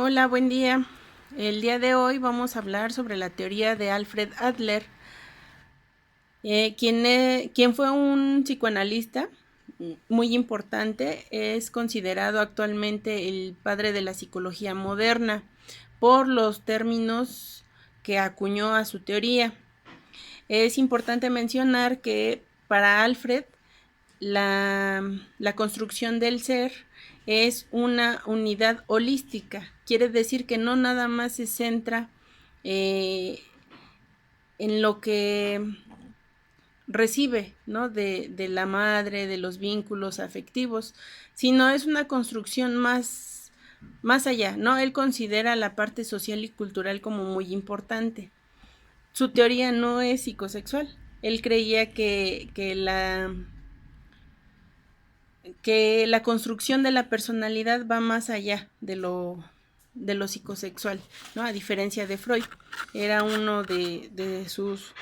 Hola, buen día. El día de hoy vamos a hablar sobre la teoría de Alfred Adler, quien fue un psicoanalista muy importante. Es considerado actualmente el padre de la psicología moderna por los términos que acuñó a su teoría. Es importante mencionar que para Alfred la construcción del ser es una unidad holística. Quiere decir que no nada más se centra eh, en lo que recibe, ¿no? de la madre, de los vínculos afectivos, sino es una construcción más allá, ¿no? Él considera la parte social y cultural como muy importante. Su teoría no es psicosexual. Él creía que la construcción de la personalidad va más allá de lo psicosexual, ¿no? A diferencia de Freud, era uno de sus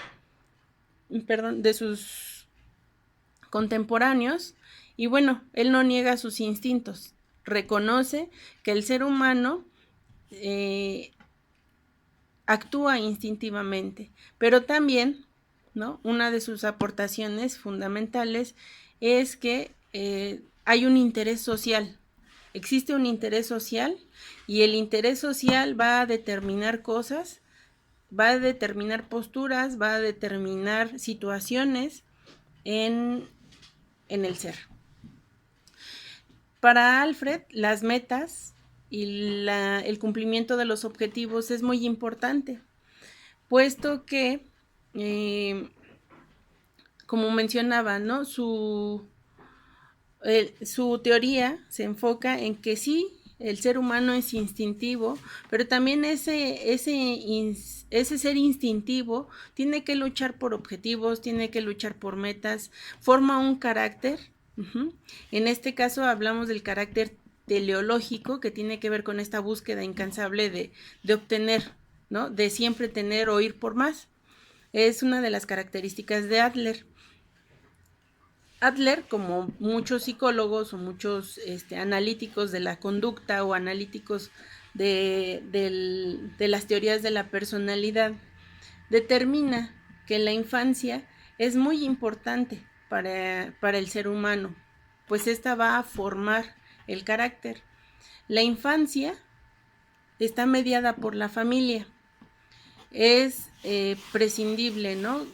contemporáneos, y bueno, él no niega sus instintos, reconoce que el ser humano eh, actúa instintivamente, pero también, ¿no? Una de sus aportaciones fundamentales es que hay un interés social, existe un interés social y el interés social va a determinar cosas, va a determinar posturas, va a determinar situaciones en, en el ser. Para Alfred, las metas y el cumplimiento de los objetivos es muy importante, puesto que, como mencionaba, ¿no? Su teoría se enfoca en que sí, el ser humano es instintivo, pero también ese ser instintivo tiene que luchar por objetivos, tiene que luchar por metas, forma un carácter. En este caso hablamos del carácter teleológico, que tiene que ver con esta búsqueda incansable de obtener, ¿no? De siempre tener o ir por más. Es una de las características de Adler. Adler, como muchos psicólogos o muchos analíticos de la conducta o analíticos de las teorías de la personalidad, determina que la infancia es muy importante para el ser humano, pues esta va a formar el carácter. La infancia está mediada por la familia. Es prescindible, ¿no?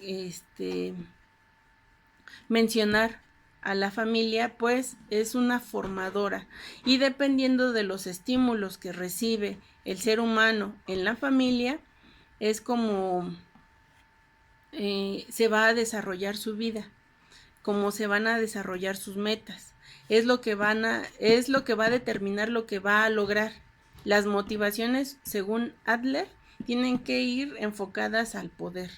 Mencionar a la familia, pues es una formadora, y dependiendo de los estímulos que recibe el ser humano en la familia, es como se va a desarrollar su vida, cómo se van a desarrollar sus metas. Es lo que va a determinar lo que va a lograr. Las motivaciones, según Adler, tienen que ir enfocadas al poder,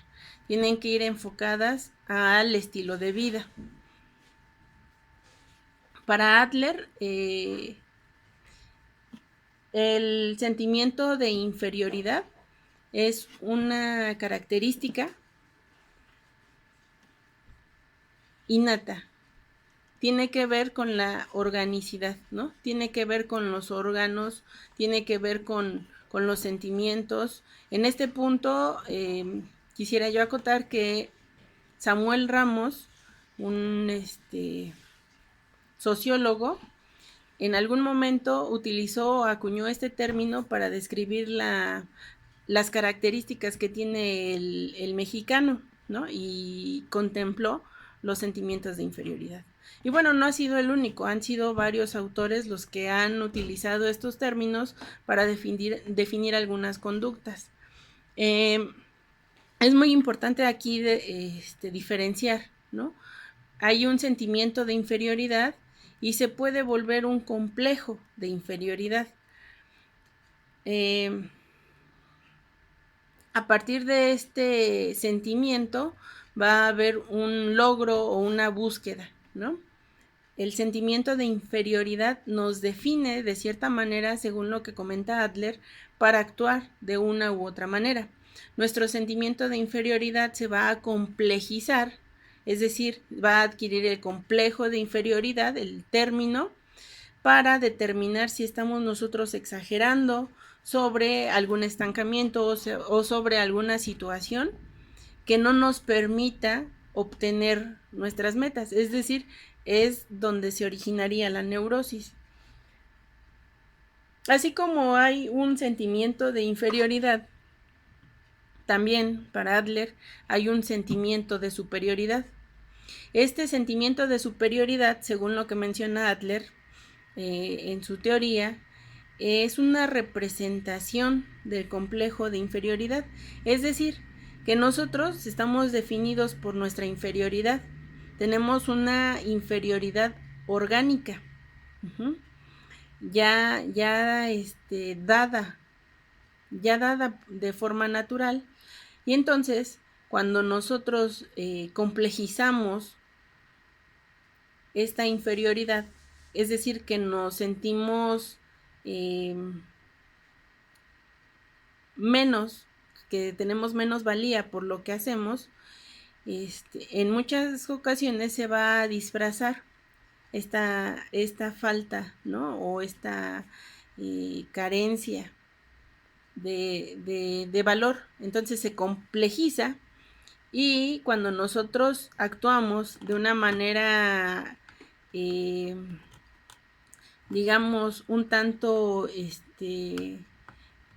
tienen que ir enfocadas al estilo de vida. Para Adler, el sentimiento de inferioridad es una característica innata. Tiene que ver con la organicidad, ¿no? Tiene que ver con los órganos, tiene que ver con los sentimientos. En este punto, quisiera yo acotar que Samuel Ramos, un sociólogo, en algún momento utilizó o acuñó este término para describir las características que tiene el mexicano, ¿no? Y contempló los sentimientos de inferioridad. Y bueno, no ha sido el único, han sido varios autores los que han utilizado estos términos para definir algunas conductas. Es muy importante aquí diferenciar, ¿no? Hay un sentimiento de inferioridad y se puede volver un complejo de inferioridad. A partir de este sentimiento va a haber un logro o una búsqueda, ¿no? El sentimiento de inferioridad nos define de cierta manera, según lo que comenta Adler, para actuar de una u otra manera. Nuestro sentimiento de inferioridad se va a complejizar, es decir, va a adquirir el complejo de inferioridad, el término, para determinar si estamos nosotros exagerando sobre algún estancamiento o sobre alguna situación que no nos permita obtener nuestras metas. Es decir, es donde se originaría la neurosis. Así como hay un sentimiento de inferioridad, también para Adler hay un sentimiento de superioridad. Este sentimiento de superioridad, según lo que menciona Adler en su teoría, es una representación del complejo de inferioridad. Es decir, que nosotros estamos definidos por nuestra inferioridad. Tenemos una inferioridad orgánica, ya dada de forma natural. Y entonces, cuando nosotros complejizamos esta inferioridad, es decir, que nos sentimos menos, que tenemos menos valía por lo que hacemos, en muchas ocasiones se va a disfrazar esta falta, ¿no? O esta carencia de valor. Entonces se complejiza, y cuando nosotros actuamos de una manera, digamos, un tanto,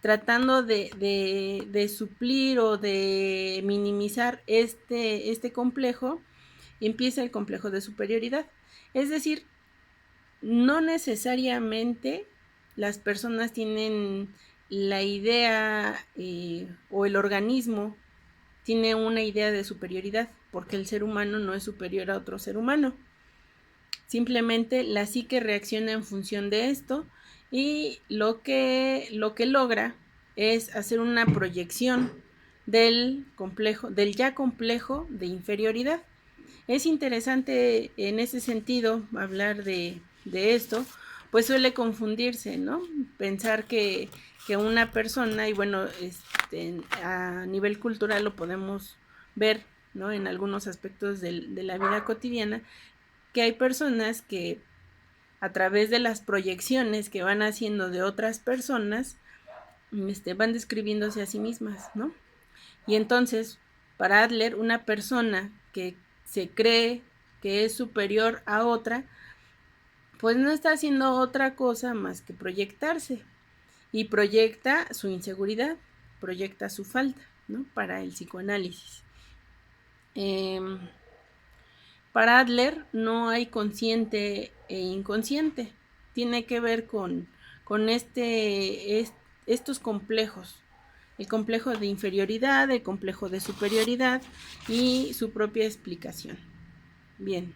tratando de suplir o de minimizar este complejo, empieza el complejo de superioridad. Es decir, no necesariamente las personas tienen la idea o el organismo tiene una idea de superioridad, porque el ser humano no es superior a otro ser humano. Simplemente la psique reacciona en función de esto, y lo que logra es hacer una proyección del ya complejo de inferioridad. Es interesante en ese sentido hablar de esto, pues suele confundirse, ¿no? Pensar que una persona, y bueno, a nivel cultural lo podemos ver, ¿no? En algunos aspectos de la vida cotidiana, que hay personas que a través de las proyecciones que van haciendo de otras personas, van describiéndose a sí mismas, ¿no? Y entonces, para Adler, una persona que se cree que es superior a otra, pues no está haciendo otra cosa más que proyectarse, y proyecta su inseguridad, proyecta su falta, ¿no? Para el psicoanálisis. Para Adler no hay consciente e inconsciente, tiene que ver con estos complejos, el complejo de inferioridad, el complejo de superioridad y su propia explicación. Bien.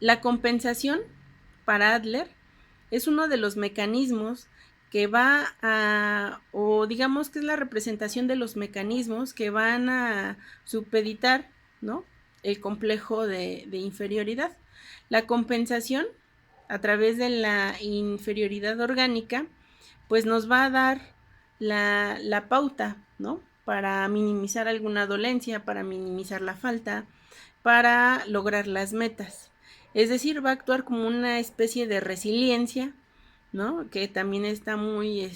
La compensación, para Adler, es uno de los mecanismos que va a, o digamos que es la representación de los mecanismos que van a supeditar, ¿no?, el complejo de inferioridad. La compensación, a través de la inferioridad orgánica, pues nos va a dar la pauta, ¿no?, para minimizar alguna dolencia, para minimizar la falta, para lograr las metas. Es decir, va a actuar como una especie de resiliencia, ¿no?, que también está muy,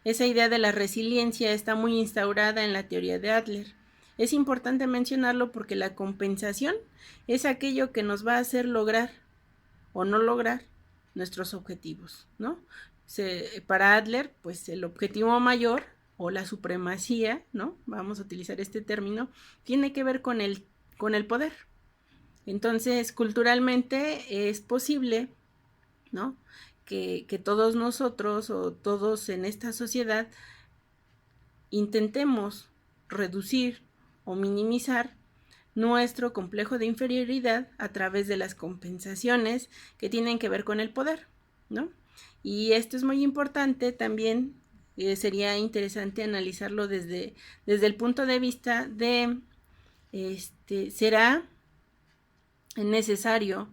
esa idea de la resiliencia está muy instaurada en la teoría de Adler. Es importante mencionarlo porque la compensación es aquello que nos va a hacer lograr o no lograr nuestros objetivos, ¿no? Para Adler, pues el objetivo mayor o la supremacía, ¿no?, vamos a utilizar este término, tiene que ver con el poder. Entonces, culturalmente es posible, ¿no?, que todos nosotros o todos en esta sociedad intentemos reducir o minimizar nuestro complejo de inferioridad a través de las compensaciones que tienen que ver con el poder, ¿no? Y esto es muy importante también, sería interesante analizarlo desde el punto de vista de, ¿será necesario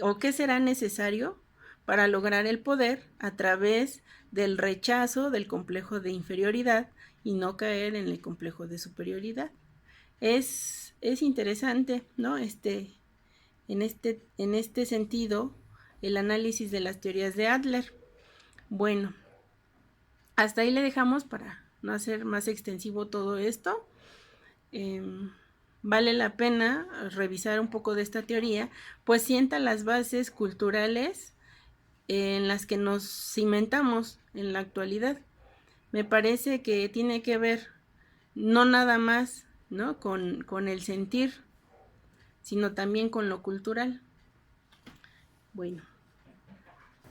o qué será necesario para lograr el poder a través del rechazo del complejo de inferioridad y no caer en el complejo de superioridad? Es interesante, ¿no?, en este sentido el análisis de las teorías de Adler. Bueno, hasta ahí le dejamos para no hacer más extensivo todo esto. Vale la pena revisar un poco de esta teoría, pues sienta las bases culturales en las que nos cimentamos en la actualidad. Me parece que tiene que ver no nada más, ¿no?, con el sentir, sino también con lo cultural. Bueno.